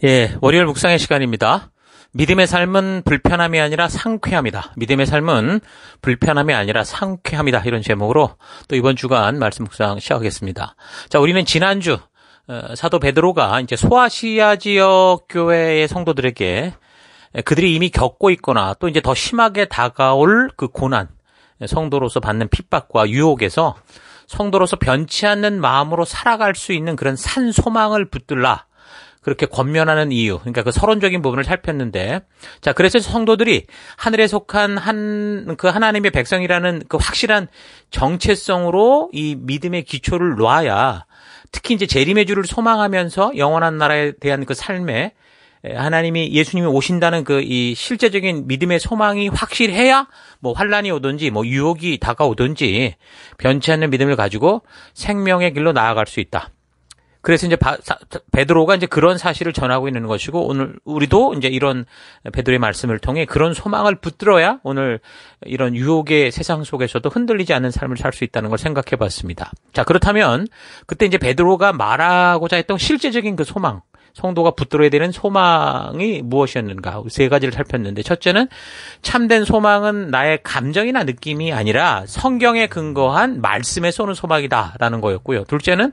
예, 월요일 묵상의 시간입니다. 믿음의 삶은 불편함이 아니라 상쾌함이다. 믿음의 삶은 불편함이 아니라 상쾌함이다. 이런 제목으로 또 이번 주간 말씀 묵상 시작하겠습니다. 자, 우리는 지난주 사도 베드로가 이제 소아시아 지역 교회의 성도들에게 그들이 이미 겪고 있거나 또 이제 더 심하게 다가올 그 고난, 성도로서 받는 핍박과 유혹에서 성도로서 변치 않는 마음으로 살아갈 수 있는 그런 산 소망을 붙들라. 그렇게 권면하는 이유, 그러니까 그 서론적인 부분을 살폈는데, 자, 그래서 성도들이 하늘에 속한 그 하나님의 백성이라는 그 확실한 정체성으로 이 믿음의 기초를 놔야, 특히 이제 재림의 주를 소망하면서 영원한 나라에 대한 그 삶에 하나님이 예수님이 오신다는 그 이 실제적인 믿음의 소망이 확실해야 뭐 환란이 오든지 뭐 유혹이 다가오든지 변치 않는 믿음을 가지고 생명의 길로 나아갈 수 있다. 그래서 이제 베드로가 이제 그런 사실을 전하고 있는 것이고, 오늘 우리도 이제 이런 베드로의 말씀을 통해 그런 소망을 붙들어야 오늘 이런 유혹의 세상 속에서도 흔들리지 않는 삶을 살 수 있다는 걸 생각해 봤습니다. 자, 그렇다면 그때 이제 베드로가 말하고자 했던 실제적인 그 소망, 성도가 붙들어야 되는 소망이 무엇이었는가? 세 가지를 살폈는데, 첫째는 참된 소망은 나의 감정이나 느낌이 아니라 성경에 근거한 말씀에 쏘는 소망이다라는 거였고요. 둘째는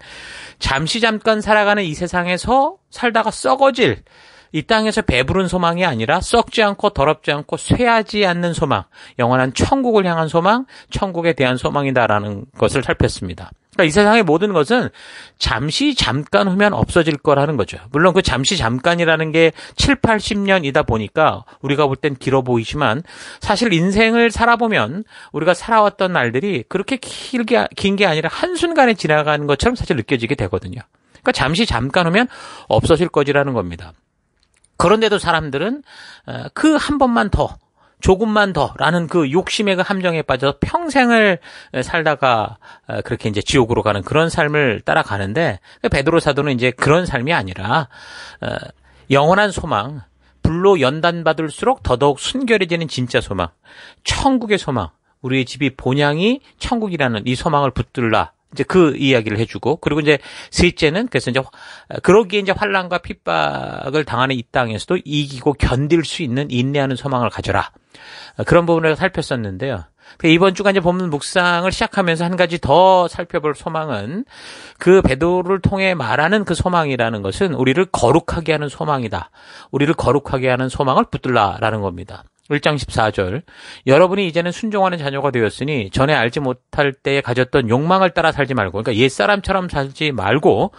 잠깐 살아가는 이 세상에서 살다가 썩어질 이 땅에서 배부른 소망이 아니라 썩지 않고 더럽지 않고 쇠하지 않는 소망, 영원한 천국을 향한 소망, 천국에 대한 소망이다라는 것을 살폈습니다. 그러니까 이 세상의 모든 것은 잠깐 후면 없어질 거라는 거죠. 물론 그 잠깐이라는 게 7, 80년이다 보니까 우리가 볼 땐 길어 보이지만 사실 인생을 살아보면 우리가 살아왔던 날들이 그렇게 긴 게 아니라 한순간에 지나가는 것처럼 사실 느껴지게 되거든요. 그러니까 잠깐 후면 없어질 거지라는 겁니다. 그런데도 사람들은 그 한 번만 더, 조금만 더라는 그 욕심의 그 함정에 빠져서 평생을 살다가 그렇게 이제 지옥으로 가는 그런 삶을 따라가는데, 베드로 사도는 이제 그런 삶이 아니라 영원한 소망, 불로 연단받을수록 더더욱 순결해지는 진짜 소망, 천국의 소망, 우리의 집이 본향이 천국이라는 이 소망을 붙들라. 이제 그 이야기를 해주고, 그리고 이제 셋째는 그래서 이제 그러기에 이제 환난과 핍박을 당하는 이 땅에서도 이기고 견딜 수 있는 인내하는 소망을 가져라. 그런 부분을 살폈었는데요. 이번 주간 이제 본문 묵상을 시작하면서 한 가지 더 살펴볼 소망은 그 베드로를 통해 말하는 그 소망이라는 것은 우리를 거룩하게 하는 소망이다. 우리를 거룩하게 하는 소망을 붙들라라는 겁니다. 1장 14절, 여러분이 이제는 순종하는 자녀가 되었으니 전에 알지 못할 때에 가졌던 욕망을 따라 살지 말고, 그러니까 옛사람처럼 살지 말고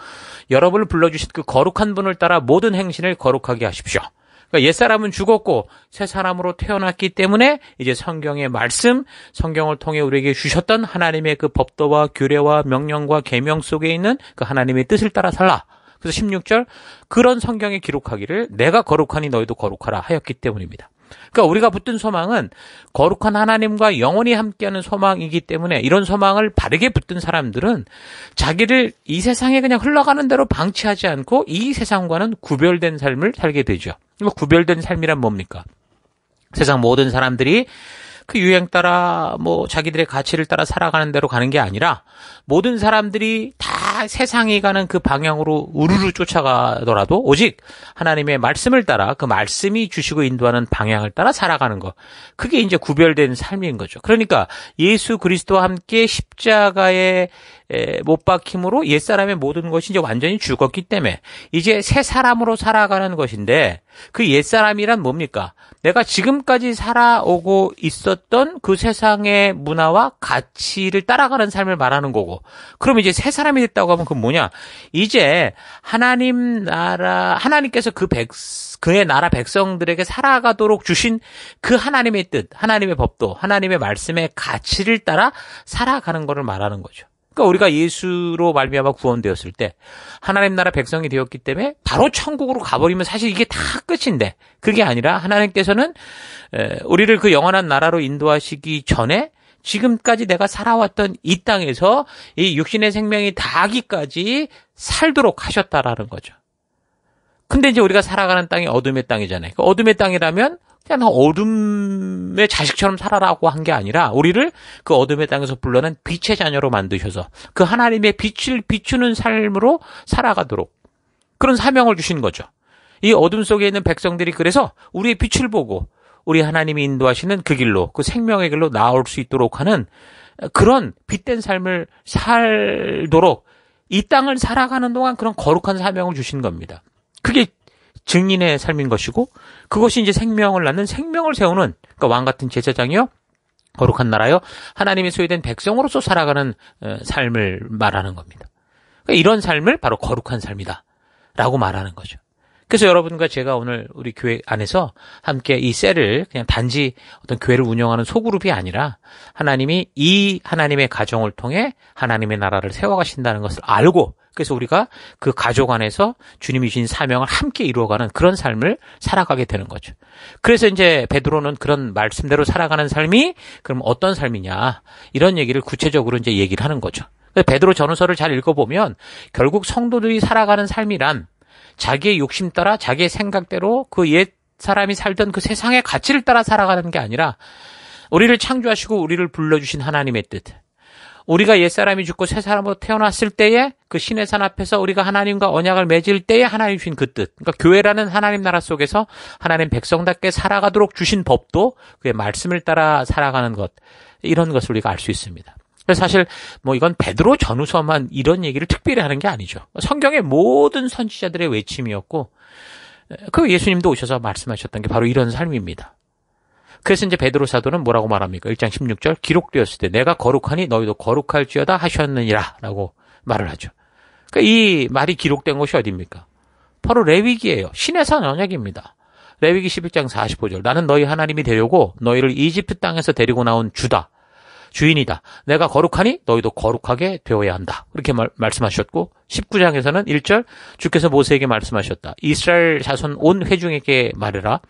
여러분을 불러주신 그 거룩한 분을 따라 모든 행실을 거룩하게 하십시오. 그러니까 옛사람은 죽었고 새 사람으로 태어났기 때문에 이제 성경의 말씀, 성경을 통해 우리에게 주셨던 하나님의 그 법도와 규례와 명령과 계명 속에 있는 그 하나님의 뜻을 따라 살라. 그래서 16절, 그런 성경에 기록하기를 내가 거룩하니 너희도 거룩하라 하였기 때문입니다. 그러니까 우리가 붙든 소망은 거룩한 하나님과 영원히 함께하는 소망이기 때문에, 이런 소망을 바르게 붙든 사람들은 자기를 이 세상에 그냥 흘러가는 대로 방치하지 않고 이 세상과는 구별된 삶을 살게 되죠. 구별된 삶이란 뭡니까? 세상 모든 사람들이 그 유행 따라 뭐 자기들의 가치를 따라 살아가는 대로 가는 게 아니라, 모든 사람들이 다 세상이 가는 그 방향으로 우르르 쫓아가더라도 오직 하나님의 말씀을 따라 그 말씀이 주시고 인도하는 방향을 따라 살아가는 것, 그게 이제 구별된 삶인 거죠. 그러니까 예수 그리스도와 함께 십자가에 못 박힘으로 옛사람의 모든 것이 이제 완전히 죽었기 때문에 이제 새 사람으로 살아가는 것인데, 그 옛사람이란 뭡니까? 내가 지금까지 살아오고 있었던 그 세상의 문화와 가치를 따라가는 삶을 말하는 거고, 그럼 이제 새 사람이 됐다고 하면 그건 뭐냐? 이제 하나님께서 그의 나라 백성들에게 살아가도록 주신 그 하나님의 뜻, 하나님의 법도, 하나님의 말씀의 가치를 따라 살아가는 것을 말하는 거죠. 그러니까 우리가 예수로 말미암아 구원되었을 때 하나님 나라 백성이 되었기 때문에 바로 천국으로 가버리면 사실 이게 다 끝인데, 그게 아니라 하나님께서는 우리를 그 영원한 나라로 인도하시기 전에 지금까지 내가 살아왔던 이 땅에서 이 육신의 생명이 다하기까지 살도록 하셨다라는 거죠. 근데 이제 우리가 살아가는 땅이 어둠의 땅이잖아요. 그 어둠의 땅이라면 그냥 어둠의 자식처럼 살아라고 한 게 아니라, 우리를 그 어둠의 땅에서 불러낸 빛의 자녀로 만드셔서 그 하나님의 빛을 비추는 삶으로 살아가도록 그런 사명을 주신 거죠. 이 어둠 속에 있는 백성들이 그래서 우리의 빛을 보고 우리 하나님이 인도하시는 그 길로, 그 생명의 길로 나올 수 있도록 하는 그런 빛된 삶을 살도록 이 땅을 살아가는 동안 그런 거룩한 사명을 주신 겁니다. 그게 증인의 삶인 것이고, 그것이 이제 생명을 낳는, 생명을 세우는, 그러니까 왕 같은 제사장이요, 거룩한 나라요, 하나님의 소유된 백성으로서 살아가는 삶을 말하는 겁니다. 그러니까 이런 삶을 바로 거룩한 삶이다 라고 말하는 거죠. 그래서 여러분과 제가 오늘 우리 교회 안에서 함께 이 셀을 그냥 단지 어떤 교회를 운영하는 소그룹이 아니라 하나님이 이 하나님의 가정을 통해 하나님의 나라를 세워가신다는 것을 알고, 그래서 우리가 그 가족 안에서 주님이 주신 사명을 함께 이루어가는 그런 삶을 살아가게 되는 거죠. 그래서 이제 베드로는 그런 말씀대로 살아가는 삶이 그럼 어떤 삶이냐, 이런 얘기를 구체적으로 이제 얘기를 하는 거죠. 베드로 전후서를 잘 읽어보면 결국 성도들이 살아가는 삶이란 자기의 욕심 따라 자기의 생각대로 그 옛 사람이 살던 그 세상의 가치를 따라 살아가는 게 아니라 우리를 창조하시고 우리를 불러주신 하나님의 뜻, 우리가 옛사람이 죽고 새사람으로 태어났을 때에 그 신의 산 앞에서 우리가 하나님과 언약을 맺을 때에 하나님 주신 그 뜻, 그러니까 교회라는 하나님 나라 속에서 하나님 백성답게 살아가도록 주신 법도 그의 말씀을 따라 살아가는 것, 이런 것을 우리가 알 수 있습니다. 그래서 사실 뭐 이건 베드로 전후서만 이런 얘기를 특별히 하는 게 아니죠. 성경의 모든 선지자들의 외침이었고, 그 예수님도 오셔서 말씀하셨던 게 바로 이런 삶입니다. 그래서 이제 베드로 사도는 뭐라고 말합니까? 1장 16절, 기록되었을 때 내가 거룩하니 너희도 거룩할지어다 하셨느니라 라고 말을 하죠. 그러니까 이 말이 기록된 곳이 어디입니까? 바로 레위기예요. 신의 산 언약입니다. 레위기 11장 45절, 나는 너희 하나님이 되려고 너희를 이집트 땅에서 데리고 나온 주다, 주인이다. 내가 거룩하니 너희도 거룩하게 되어야 한다. 이렇게 말씀하셨고, 19장에서는 1절, 주께서 모세에게 말씀하셨다. 이스라엘 자손 온 회중에게 말해라.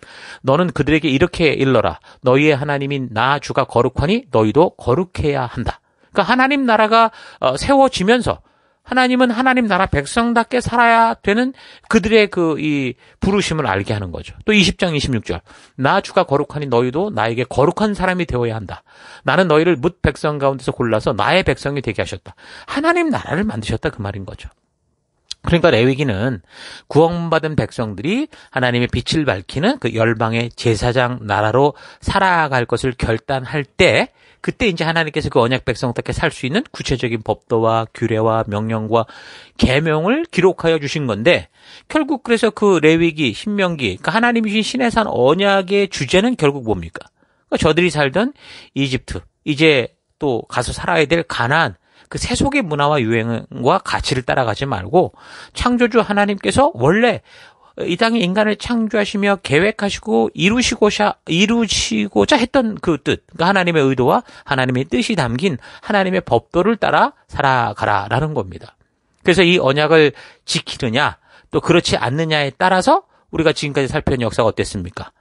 너는 그들에게 이렇게 일러라. 너희의 하나님인 나 주가 거룩하니 너희도 거룩해야 한다. 그러니까 하나님 나라가 세워지면서 하나님은 하나님 나라 백성답게 살아야 되는 그들의 이 부르심을 알게 하는 거죠. 또 20장 26절. 나 주가 거룩하니 너희도 나에게 거룩한 사람이 되어야 한다. 나는 너희를 뭇 백성 가운데서 골라서 나의 백성이 되게 하셨다. 하나님 나라를 만드셨다, 그 말인 거죠. 그러니까 레위기는 구원받은 백성들이 하나님의 빛을 밝히는 그 열방의 제사장 나라로 살아갈 것을 결단할 때, 그때 이제 하나님께서 그 언약 백성답게 살 수 있는 구체적인 법도와 규례와 명령과 계명을 기록하여 주신 건데, 결국 그래서 그 레위기, 신명기, 그러니까 하나님이 주신 신의 산 언약의 주제는 결국 뭡니까? 그러니까 저들이 살던 이집트, 이제 또 가서 살아야 될 가나안, 그 세속의 문화와 유행과 가치를 따라가지 말고 창조주 하나님께서 원래 이 땅에 인간을 창조하시며 계획하시고 이루시고자 했던 그 뜻, 그러니까 하나님의 의도와 하나님의 뜻이 담긴 하나님의 법도를 따라 살아가라라는 겁니다. 그래서 이 언약을 지키느냐 또 그렇지 않느냐에 따라서 우리가 지금까지 살펴온 역사가 어땠습니까?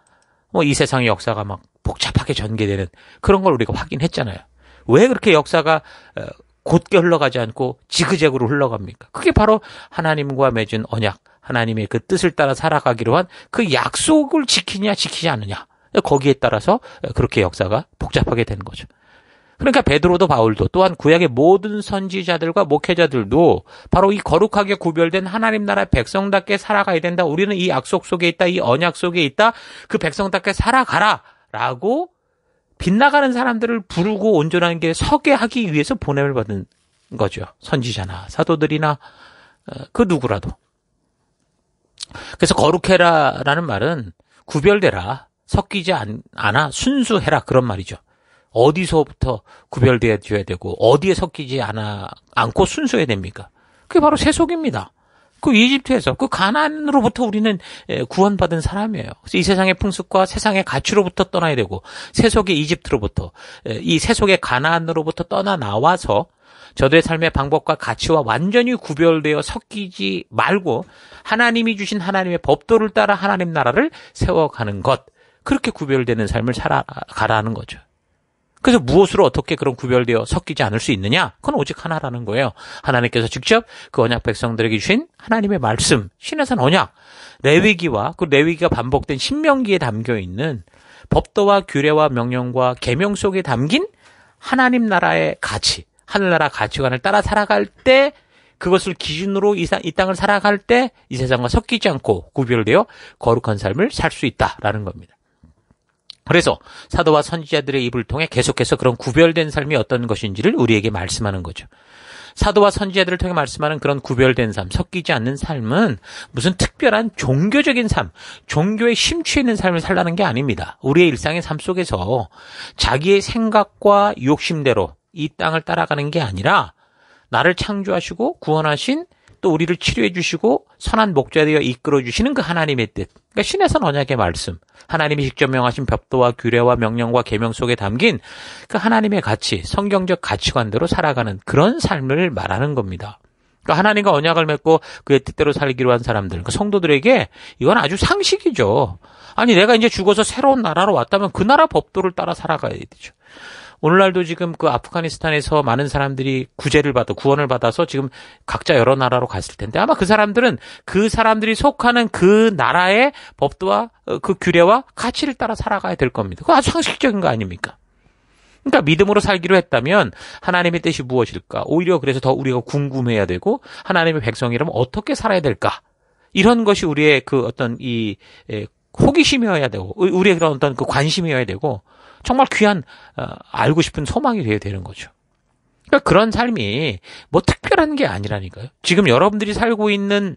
이 세상의 역사가 막 복잡하게 전개되는 그런 걸 우리가 확인했잖아요. 왜 그렇게 역사가 곧게 흘러가지 않고 지그재그로 흘러갑니까? 그게 바로 하나님과 맺은 언약, 하나님의 그 뜻을 따라 살아가기로 한 그 약속을 지키냐 지키지 않느냐, 거기에 따라서 그렇게 역사가 복잡하게 되는 거죠. 그러니까 베드로도 바울도 또한 구약의 모든 선지자들과 목회자들도 바로 이 거룩하게 구별된 하나님 나라 백성답게 살아가야 된다. 우리는 이 약속 속에 있다. 이 언약 속에 있다. 그 백성답게 살아가라 라고 빗나가는 사람들을 부르고 온전한 길에 서게 하기 위해서 보냄을 받은 거죠. 선지자나 사도들이나 그 누구라도. 그래서 거룩해라라는 말은 구별되라, 섞이지 않아, 순수해라, 그런 말이죠. 어디서부터 구별되어야 되고 어디에 섞이지 않고 순수해야 됩니까? 그게 바로 세속입니다. 그 이집트에서, 그 가나안으로부터 우리는 구원받은 사람이에요. 그래서 이 세상의 풍습과 세상의 가치로부터 떠나야 되고, 세속의 이집트로부터, 이 세속의 가나안으로부터 떠나 나와서 저들의 삶의 방법과 가치와 완전히 구별되어 섞이지 말고 하나님이 주신 하나님의 법도를 따라 하나님 나라를 세워가는 것, 그렇게 구별되는 삶을 살아가라는 거죠. 그래서 무엇으로 어떻게 그런 구별되어 섞이지 않을 수 있느냐? 그건 오직 하나라는 거예요. 하나님께서 직접 그 언약 백성들에게 주신 하나님의 말씀, 신의 산 언약, 레위기와 그 레위기가 반복된 신명기에 담겨 있는 법도와 규례와 명령과 계명 속에 담긴 하나님 나라의 가치, 하늘나라 가치관을 따라 살아갈 때 그것을 기준으로 이 땅을 살아갈 때 이 세상과 섞이지 않고 구별되어 거룩한 삶을 살 수 있다라는 겁니다. 그래서 사도와 선지자들의 입을 통해 계속해서 그런 구별된 삶이 어떤 것인지를 우리에게 말씀하는 거죠. 사도와 선지자들을 통해 말씀하는 그런 구별된 삶, 섞이지 않는 삶은 무슨 특별한 종교적인 삶, 종교에 심취해 있는 삶을 살라는 게 아닙니다. 우리의 일상의 삶 속에서 자기의 생각과 욕심대로 이 땅을 따라가는 게 아니라 나를 창조하시고 구원하신 또 우리를 치료해 주시고 선한 목자가 되어 이끌어 주시는 그 하나님의 뜻, 그러니까 신에선 언약의 말씀, 하나님이 직접 명하신 법도와 규례와 명령과 계명 속에 담긴 그 하나님의 가치, 성경적 가치관대로 살아가는 그런 삶을 말하는 겁니다. 그러니까 하나님과 언약을 맺고 그의 뜻대로 살기로 한 사람들, 그 성도들에게 이건 아주 상식이죠. 아니 내가 이제 죽어서 새로운 나라로 왔다면 그 나라 법도를 따라 살아가야 되죠. 오늘날도 지금 그 아프가니스탄에서 많은 사람들이 구원을 받아서 지금 각자 여러 나라로 갔을 텐데 아마 그 사람들은 그 사람들이 속하는 그 나라의 법도와 그 규례와 가치를 따라 살아가야 될 겁니다. 그거 아주 상식적인 거 아닙니까? 그러니까 믿음으로 살기로 했다면 하나님의 뜻이 무엇일까? 오히려 그래서 더 우리가 궁금해야 되고 하나님의 백성이라면 어떻게 살아야 될까? 이런 것이 우리의 그 어떤 이 호기심이어야 되고 우리의 그런 어떤 그 관심이어야 되고 정말 귀한 알고 싶은 소망이 되어야 되는 거죠. 그러니까 그런 삶이 뭐 특별한 게 아니라니까요. 지금 여러분들이 살고 있는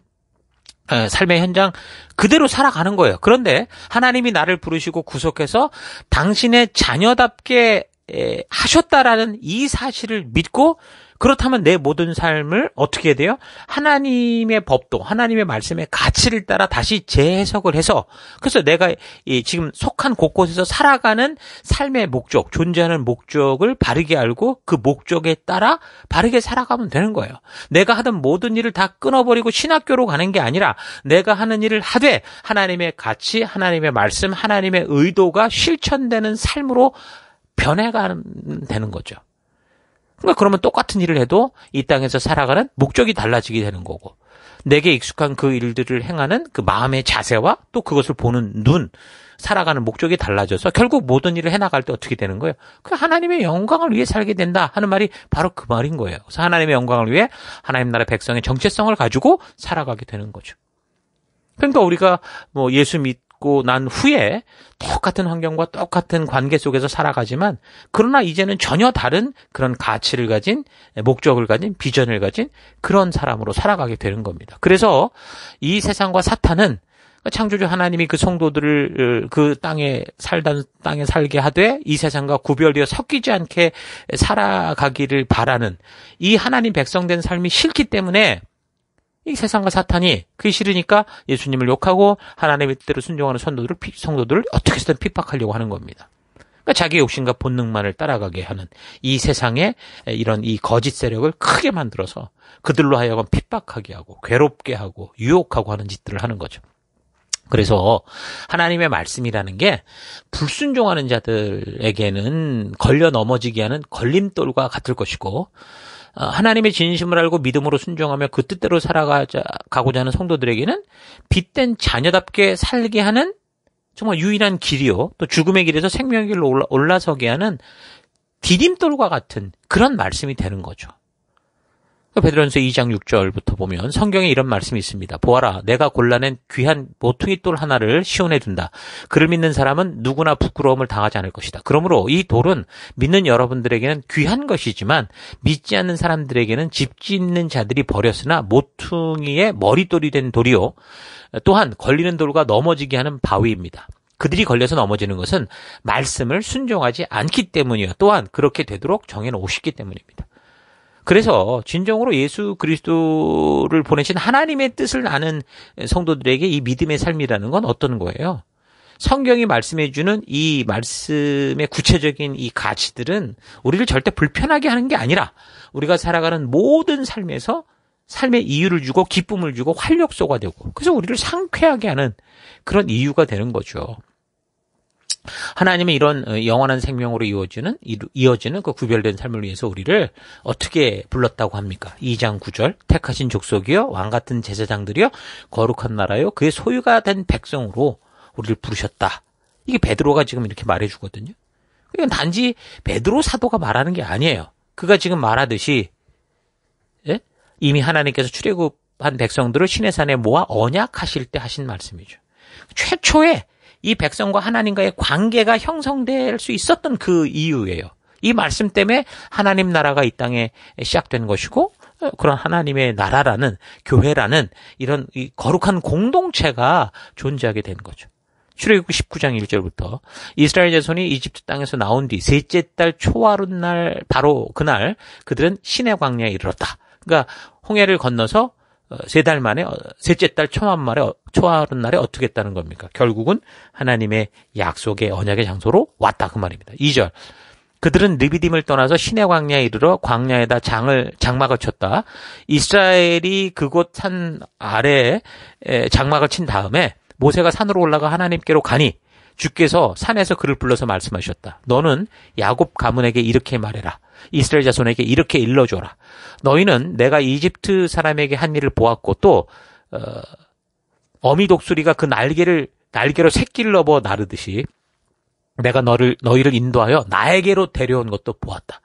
삶의 현장 그대로 살아가는 거예요. 그런데 하나님이 나를 부르시고 구속해서 당신의 자녀답게 하셨다라는 이 사실을 믿고 그렇다면 내 모든 삶을 어떻게 해야 돼요? 하나님의 법도, 하나님의 말씀의 가치를 따라 다시 재해석을 해서 그래서 내가 지금 속한 곳곳에서 살아가는 삶의 목적, 존재하는 목적을 바르게 알고 그 목적에 따라 바르게 살아가면 되는 거예요. 내가 하던 모든 일을 다 끊어버리고 신학교로 가는 게 아니라 내가 하는 일을 하되 하나님의 가치, 하나님의 말씀, 하나님의 의도가 실천되는 삶으로 변해가면 되는 거죠. 그러니까 그러면 똑같은 일을 해도 이 땅에서 살아가는 목적이 달라지게 되는 거고 내게 익숙한 그 일들을 행하는 그 마음의 자세와 또 그것을 보는 눈, 살아가는 목적이 달라져서 결국 모든 일을 해나갈 때 어떻게 되는 거예요? 그 하나님의 영광을 위해 살게 된다 하는 말이 바로 그 말인 거예요. 그래서 하나님의 영광을 위해 하나님 나라 백성의 정체성을 가지고 살아가게 되는 거죠. 그러니까 우리가 뭐 예수 믿고 난 후에 똑같은 환경과 똑같은 관계 속에서 살아가지만 그러나 이제는 전혀 다른 그런 가치를 가진 목적을 가진 비전을 가진 그런 사람으로 살아가게 되는 겁니다. 그래서 이 세상과 사탄은 창조주 하나님이 그 성도들을 그 땅에 살게 하되 이 세상과 구별되어 섞이지 않게 살아가기를 바라는 이 하나님 백성된 삶이 싫기 때문에 이 세상과 사탄이 그게 싫으니까 예수님을 욕하고 하나님의 뜻대로 순종하는 성도들을 어떻게 해서든 핍박하려고 하는 겁니다. 그러니까 자기 욕심과 본능만을 따라가게 하는 이 세상에 이런 이 거짓 세력을 크게 만들어서 그들로 하여금 핍박하게 하고 괴롭게 하고 유혹하고 하는 짓들을 하는 거죠. 그래서 하나님의 말씀이라는 게 불순종하는 자들에게는 걸려 넘어지게 하는 걸림돌과 같을 것이고 하나님의 진심을 알고 믿음으로 순종하며 그 뜻대로 살아가고자 하는 성도들에게는 빛된 자녀답게 살게 하는 정말 유일한 길이요. 또 죽음의 길에서 생명의 길로 올라서게 하는 디딤돌과 같은 그런 말씀이 되는 거죠. 베드로전서 2장 6절부터 보면 성경에 이런 말씀이 있습니다. 보아라, 내가 골라낸 귀한 모퉁이 돌 하나를 시온에 둔다. 그를 믿는 사람은 누구나 부끄러움을 당하지 않을 것이다. 그러므로 이 돌은 믿는 여러분들에게는 귀한 것이지만 믿지 않는 사람들에게는 집 짓는 자들이 버렸으나 모퉁이의 머릿돌이 된 돌이요. 또한 걸리는 돌과 넘어지게 하는 바위입니다. 그들이 걸려서 넘어지는 것은 말씀을 순종하지 않기 때문이요. 또한 그렇게 되도록 정해놓으시기 때문입니다. 그래서 진정으로 예수 그리스도를 보내신 하나님의 뜻을 아는 성도들에게 이 믿음의 삶이라는 건 어떤 거예요? 성경이 말씀해주는 이 말씀의 구체적인 이 가치들은 우리를 절대 불편하게 하는 게 아니라 우리가 살아가는 모든 삶에서 삶의 이유를 주고 기쁨을 주고 활력소가 되고 그래서 우리를 상쾌하게 하는 그런 이유가 되는 거죠. 하나님의 이런 영원한 생명으로 이어지는 그 구별된 삶을 위해서 우리를 어떻게 불렀다고 합니까? 2장 9절 택하신 족속이여 왕같은 제사장들이여 거룩한 나라여 그의 소유가 된 백성으로 우리를 부르셨다. 이게 베드로가 지금 이렇게 말해주거든요. 이건 단지 베드로 사도가 말하는 게 아니에요. 그가 지금 말하듯이 이미 하나님께서 출애굽한 백성들을 시내산에 모아 언약하실 때 하신 말씀이죠. 최초에 이 백성과 하나님과의 관계가 형성될 수 있었던 그 이유예요. 이 말씀 때문에 하나님 나라가 이 땅에 시작된 것이고 그런 하나님의 나라라는 교회라는 이런 이 거룩한 공동체가 존재하게 된 거죠. 출애굽기 19장 1절부터 이스라엘 자손이 이집트 땅에서 나온 뒤 셋째 달 초하룻날 바로 그날 그들은 시내 광야에 이르렀다. 그러니까 홍해를 건너서 3달 만에 셋째 달 초하룻날에 어떻게 했다는 겁니까? 결국은 하나님의 약속의 언약의 장소로 왔다 그 말입니다. 2절 그들은 르비딤을 떠나서 시내 광야에 이르러 광야에다 장막을 쳤다. 이스라엘이 그곳 산 아래에 장막을 친 다음에 모세가 산으로 올라가 하나님께로 가니 주께서 산에서 그를 불러서 말씀하셨다. 너는 야곱 가문에게 이렇게 말해라. 이스라엘 자손에게 이렇게 일러줘라. 너희는 내가 이집트 사람에게 한 일을 보았고 또 어미 독수리가 그 날개로 새끼를 넘어 나르듯이 내가 너희를 인도하여 나에게로 데려온 것도 보았다.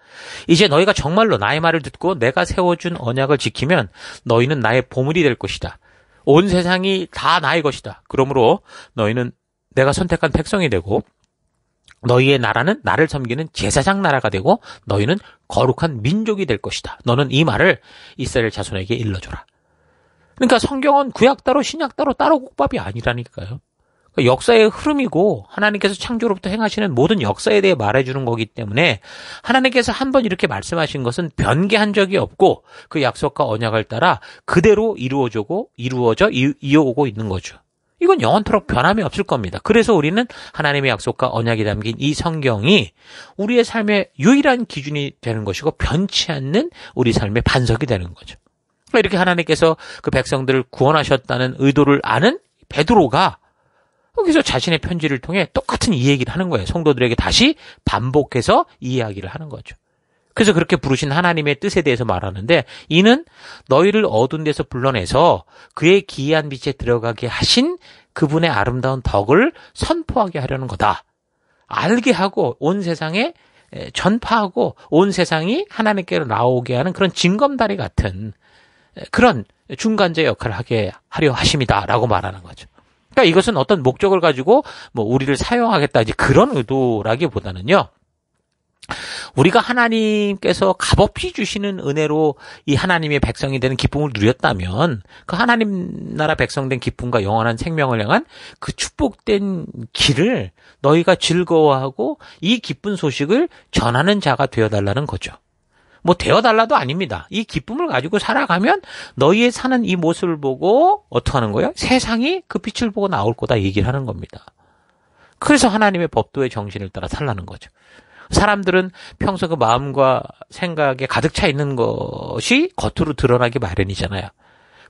이제 너희가 정말로 나의 말을 듣고 내가 세워준 언약을 지키면 너희는 나의 보물이 될 것이다. 온 세상이 다 나의 것이다. 그러므로 너희는 내가 선택한 백성이 되고 너희의 나라는 나를 섬기는 제사장 나라가 되고 너희는 거룩한 민족이 될 것이다. 너는 이 말을 이스라엘 자손에게 일러줘라. 그러니까 성경은 구약 따로 신약 따로 국밥이 아니라니까요. 역사의 흐름이고 하나님께서 창조로부터 행하시는 모든 역사에 대해 말해주는 거기 때문에 하나님께서 한번 이렇게 말씀하신 것은 변개한 적이 없고 그 약속과 언약을 따라 그대로 이루어져 이어오고 있는 거죠. 이건 영원토록 변함이 없을 겁니다. 그래서 우리는 하나님의 약속과 언약이 담긴 이 성경이 우리의 삶의 유일한 기준이 되는 것이고 변치 않는 우리 삶의 반석이 되는 거죠. 이렇게 하나님께서 그 백성들을 구원하셨다는 의도를 아는 베드로가 여기서 자신의 편지를 통해 똑같은 이 얘기를 하는 거예요. 성도들에게 다시 반복해서 이 이야기를 하는 거죠. 그래서 그렇게 부르신 하나님의 뜻에 대해서 말하는데 이는 너희를 어두운 데서 불러내서 그의 기이한 빛에 들어가게 하신 그분의 아름다운 덕을 선포하게 하려는 거다. 알게 하고 온 세상에 전파하고 온 세상이 하나님께로 나오게 하는 그런 징검다리 같은 그런 중간자 역할을 하려 하심이다라고 말하는 거죠. 그러니까 이것은 어떤 목적을 가지고 우리를 사용하겠다 이제 그런 의도라기보다는요. 우리가 하나님께서 값없이 주시는 은혜로 이 하나님의 백성이 되는 기쁨을 누렸다면 그 하나님 나라 백성된 기쁨과 영원한 생명을 향한 그 축복된 길을 너희가 즐거워하고 이 기쁜 소식을 전하는 자가 되어달라는 거죠. 되어달라도 아닙니다. 이 기쁨을 가지고 살아가면 너희의 사는 이 모습을 보고 어떻게 하는 거예요? 세상이 그 빛을 보고 나올 거다 얘기를 하는 겁니다. 그래서 하나님의 법도의 정신을 따라 살라는 거죠. 사람들은 평소 그 마음과 생각에 가득 차 있는 것이 겉으로 드러나기 마련이잖아요.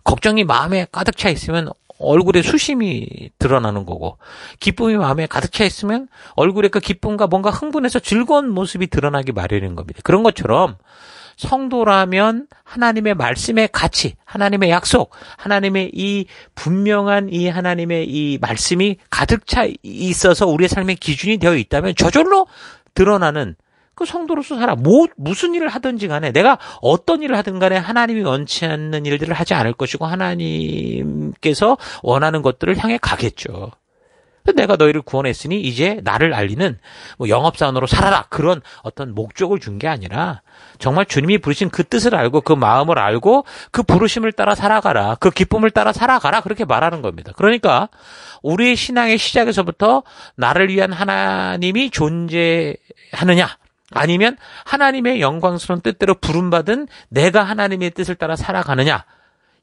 걱정이 마음에 가득 차 있으면 얼굴에 수심이 드러나는 거고 기쁨이 마음에 가득 차 있으면 얼굴에 그 기쁨과 뭔가 흥분해서 즐거운 모습이 드러나기 마련인 겁니다. 그런 것처럼 성도라면 하나님의 말씀의 가치, 하나님의 약속, 하나님의 이 분명한 이 하나님의 이 말씀이 가득 차 있어서 우리의 삶의 기준이 되어 있다면 저절로 드러나는 그 성도로서 살아. 무슨 일을 하든지 간에 내가 어떤 일을 하든 간에 하나님이 원치 않는 일들을 하지 않을 것이고 하나님께서 원하는 것들을 향해 가겠죠. 내가 너희를 구원했으니 이제 나를 알리는 영업사원으로 살아라. 그런 어떤 목적을 준 게 아니라 정말 주님이 부르신 그 뜻을 알고 그 마음을 알고 그 부르심을 따라 살아가라. 그 기쁨을 따라 살아가라. 그렇게 말하는 겁니다. 그러니까 우리의 신앙의 시작에서부터 나를 위한 하나님이 존재하느냐 아니면 하나님의 영광스러운 뜻대로 부름받은 내가 하나님의 뜻을 따라 살아가느냐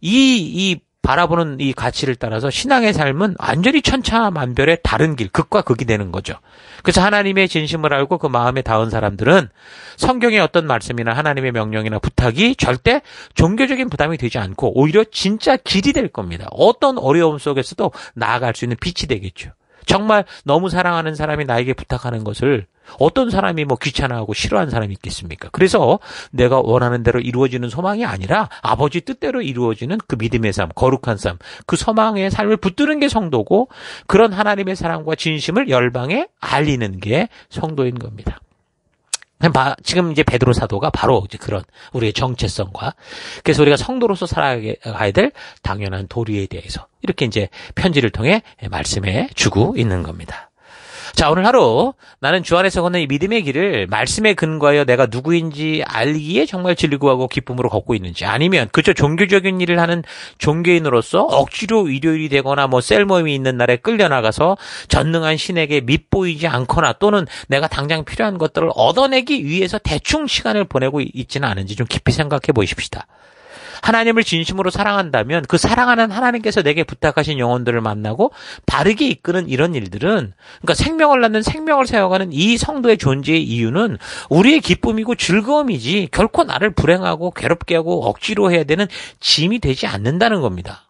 이 바라보는 이 가치를 따라서 신앙의 삶은 완전히 천차만별의 다른 길, 극과 극이 되는 거죠. 그래서 하나님의 진심을 알고 그 마음에 닿은 사람들은 성경의 어떤 말씀이나 하나님의 명령이나 부탁이 절대 종교적인 부담이 되지 않고 오히려 진짜 길이 될 겁니다. 어떤 어려움 속에서도 나아갈 수 있는 빛이 되겠죠. 정말 너무 사랑하는 사람이 나에게 부탁하는 것을 어떤 사람이 귀찮아하고 싫어하는 사람이 있겠습니까? 그래서 내가 원하는 대로 이루어지는 소망이 아니라 아버지 뜻대로 이루어지는 그 믿음의 삶, 거룩한 삶, 그 소망의 삶을 붙드는 게 성도고 그런 하나님의 사랑과 진심을 열방에 알리는 게 성도인 겁니다. 지금 이제 베드로 사도가 바로 이제 그런 우리의 정체성과 그래서 우리가 성도로서 살아가야 될 당연한 도리에 대해서 이렇게 이제 편지를 통해 말씀해 주고 있는 겁니다. 자, 오늘 하루 나는 주 안에서 걷는 이 믿음의 길을 말씀에 근거하여 내가 누구인지 알기에 정말 즐거워하고 기쁨으로 걷고 있는지 아니면 그저 종교적인 일을 하는 종교인으로서 억지로 일요일이 되거나 뭐 셀 모임이 있는 날에 끌려나가서 전능한 신에게 밉보이지 않거나 또는 내가 당장 필요한 것들을 얻어내기 위해서 대충 시간을 보내고 있지는 않은지 좀 깊이 생각해 보십시다. 하나님을 진심으로 사랑한다면 그 사랑하는 하나님께서 내게 부탁하신 영혼들을 만나고 바르게 이끄는 이런 일들은 그러니까 생명을 낳는 생명을 세워가는 이 성도의 존재의 이유는 우리의 기쁨이고 즐거움이지 결코 나를 불행하고 괴롭게 하고 억지로 해야 되는 짐이 되지 않는다는 겁니다.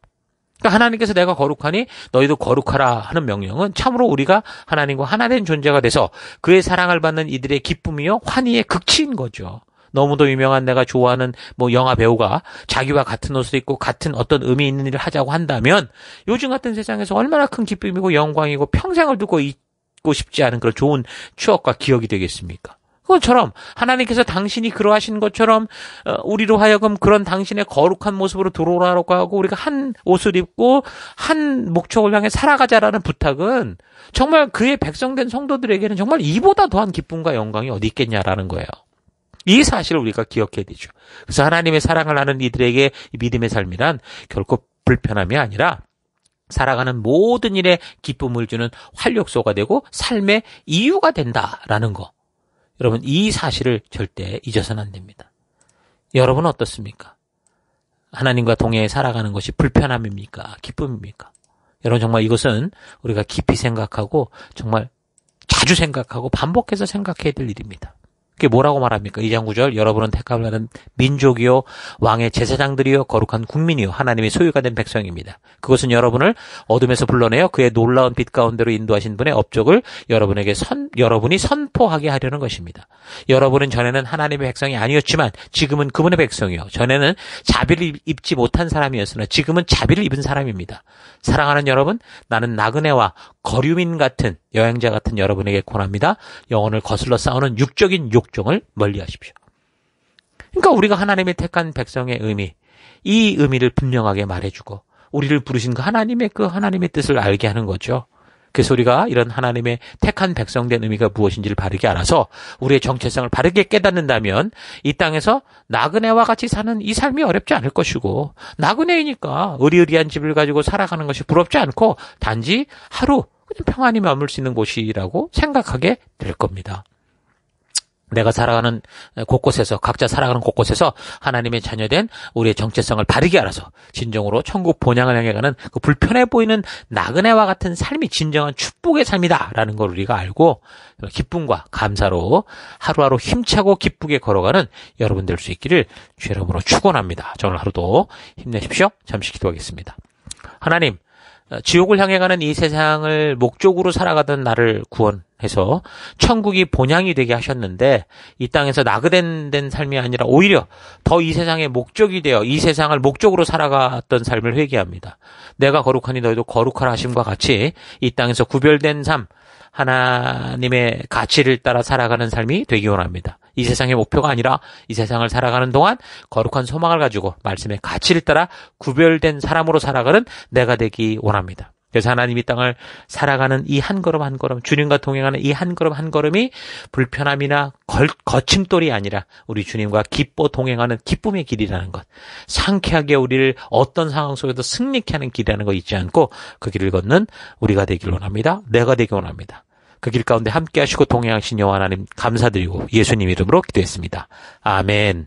그러니까 하나님께서 내가 거룩하니 너희도 거룩하라 하는 명령은 참으로 우리가 하나님과 하나 된 존재가 돼서 그의 사랑을 받는 이들의 기쁨이요 환희의 극치인 거죠. 너무도 유명한 내가 좋아하는 뭐 영화 배우가 자기와 같은 옷을 입고 같은 어떤 의미 있는 일을 하자고 한다면 요즘 같은 세상에서 얼마나 큰 기쁨이고 영광이고 평생을 두고 잊고 싶지 않은 그런 좋은 추억과 기억이 되겠습니까? 그것처럼 하나님께서 당신이 그러하신 것처럼 우리로 하여금 그런 당신의 거룩한 모습으로 들어오라고 하고 우리가 한 옷을 입고 한 목적을 향해 살아가자라는 부탁은 정말 그의 백성된 성도들에게는 정말 이보다 더한 기쁨과 영광이 어디 있겠냐라는 거예요. 이 사실을 우리가 기억해야 되죠. 그래서 하나님의 사랑을 하는 이들에게 믿음의 삶이란 결코 불편함이 아니라 살아가는 모든 일에 기쁨을 주는 활력소가 되고 삶의 이유가 된다라는 거. 여러분 이 사실을 절대 잊어서는 안 됩니다. 여러분은 어떻습니까? 하나님과 동행해 살아가는 것이 불편함입니까? 기쁨입니까? 여러분 정말 이것은 우리가 깊이 생각하고 정말 자주 생각하고 반복해서 생각해야 될 일입니다. 그게 뭐라고 말합니까? 2장 9절 여러분은 택함을 받은 민족이요 왕의 제사장들이요 거룩한 국민이요 하나님의 소유가 된 백성입니다. 그것은 여러분을 어둠에서 불러내어 그의 놀라운 빛 가운데로 인도하신 분의 업적을 여러분이 선포하게 하려는 것입니다. 여러분은 전에는 하나님의 백성이 아니었지만 지금은 그분의 백성이요. 전에는 자비를 입지 못한 사람이었으나 지금은 자비를 입은 사람입니다. 사랑하는 여러분, 나는 나그네와 거류민 같은 여행자 같은 여러분에게 권합니다. 영혼을 거슬러 싸우는 육적인 욕정을 멀리하십시오. 그러니까 우리가 하나님의 택한 백성의 의미, 이 의미를 분명하게 말해주고 우리를 부르신 그 하나님의 뜻을 알게 하는 거죠. 그래서 우리가 이런 하나님의 택한 백성된 의미가 무엇인지를 바르게 알아서 우리의 정체성을 바르게 깨닫는다면 이 땅에서 나그네와 같이 사는 이 삶이 어렵지 않을 것이고 나그네이니까 의리의리한 집을 가지고 살아가는 것이 부럽지 않고 단지 하루 그냥 평안히 머물 수 있는 곳이라고 생각하게 될 겁니다. 내가 살아가는 곳곳에서 각자 살아가는 곳곳에서 하나님의 자녀된 우리의 정체성을 바르게 알아서 진정으로 천국 본향을 향해 가는 그 불편해 보이는 나그네와 같은 삶이 진정한 축복의 삶이다라는 걸 우리가 알고 기쁨과 감사로 하루하루 힘차고 기쁘게 걸어가는 여러분 될 수 있기를 주의 이름으로 축원합니다. 오늘 하루도 힘내십시오. 잠시 기도하겠습니다. 하나님, 지옥을 향해 가는 이 세상을 목적으로 살아가던 나를 구원해서 천국이 본향이 되게 하셨는데 이 땅에서 나그네된 삶이 아니라 오히려 더 이 세상의 목적이 되어 이 세상을 목적으로 살아갔던 삶을 회개합니다. 내가 거룩하니 너희도 거룩하라 하심과 같이 이 땅에서 구별된 삶, 하나님의 가치를 따라 살아가는 삶이 되기 원합니다. 이 세상의 목표가 아니라 이 세상을 살아가는 동안 거룩한 소망을 가지고 말씀의 가치를 따라 구별된 사람으로 살아가는 내가 되기 원합니다. 그래서 하나님 이 땅을 살아가는 이 한 걸음 한 걸음, 주님과 동행하는 이 한 걸음 한 걸음이 불편함이나 거침돌이 아니라 우리 주님과 기뻐 동행하는 기쁨의 길이라는 것, 상쾌하게 우리를 어떤 상황 속에도 승리케 하는 길이라는 거 잊지 않고 그 길을 걷는 우리가 되길 원합니다. 내가 되길 원합니다. 그 길 가운데 함께 하시고 동행하신 여호와 하나님 감사드리고 예수님 이름으로 기도했습니다. 아멘.